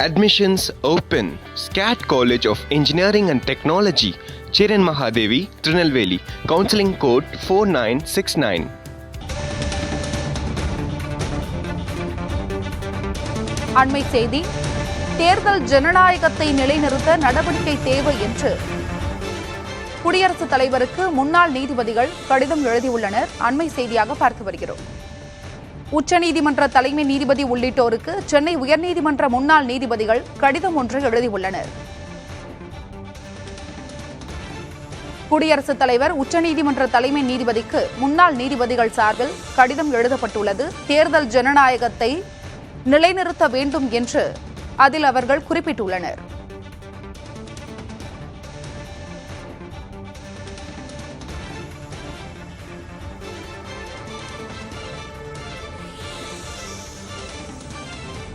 Admissions open. SCAT College of Engineering and Technology, Chiran Mahadevi, Trinelveli. Counseling code 4969. அண்மை செய்தி. தேர்தல் ஜனநாயகத்தை நிலைநிறுத்த நடவடிக்கை தேவை என்று குடியரசுத் தலைவருக்கு முன்னாள் நீதிபதிகள் கடிதம் எழுதியுள்ளனர். அண்மை செய்தியாக பார்த்து வருகிறோம். உச்சநீதிமன்ற தலைமை நீதிபதி உள்ளிட்டோருக்கு சென்னை உயர்நீதிமன்ற முன்னாள் நீதிபதிகள் கடிதம் ஒன்றை எழுதியுள்ளனர். குடியரசுத் தலைவர் உச்சநீதிமன்ற தலைமை நீதிபதிக்கு முன்னாள் நீதிபதிகள் சார்பில் கடிதம் எழுதப்பட்டுள்ளது. தேர்தல் ஜனநாயகத்தை நிலைநிறுத்த வேண்டும் என்று அதில் அவர்கள் குறிப்பிட்டுள்ளனர்.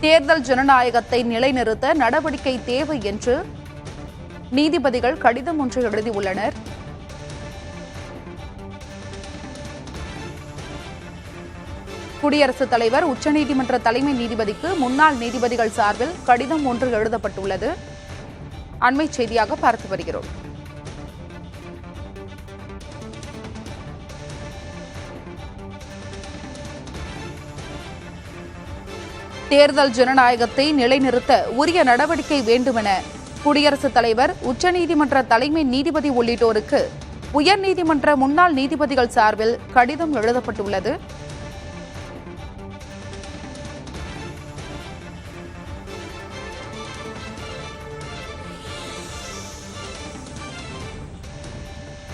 தேர்தல் ஜனநாயகத்தை நிலைநிறுத்த நடவடிக்கை தேவை என்று நீதிபதிகள் கடிதம் ஒன்று எழுதியுள்ளனர். குடியரசுத் தலைவர் உச்சநீதிமன்ற தலைமை நீதிபதிக்கு முன்னாள் நீதிபதிகள் சார்பில் கடிதம் ஒன்று எழுதப்பட்டுள்ளது. அண்மை செய்தியாக பார்த்து வருகிறோம். தேர்தல் ஜனநாயகத்தை நிலைநிறுத்த உரிய நடவடிக்கை வேண்டுமென குடியரசுத் தலைவர் உச்சநீதிமன்ற தலைமை நீதிபதி உள்ளிட்டோருக்கு உயர்நீதிமன்ற முன்னாள் நீதிபதிகள் சார்பில் கடிதம் எழுதப்பட்டுள்ளது.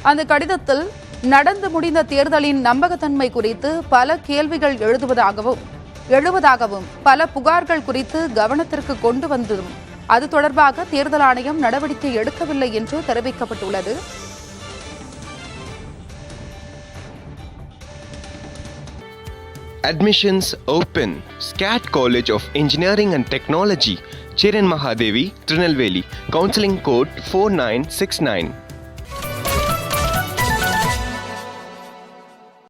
அந்த கடிதத்தில் நடந்து முடிந்த தேர்தலின் நம்பகத்தன்மை குறித்து பல கேள்விகள் எழுவதாகவும் பல புகார்கள் குறித்து கவனத்திற்கு கொண்டு வந்ததும் அது தொடர்பாக தேர்தல் ஆணையம் நடவடிக்கை எடுக்கவில்லை என்று தெரிவிக்கப்பட்டுள்ளது. Admissions open. SCAT College of Engineering and Technology, Chiran Mahadevi, Trinelveli. Counseling code 4969.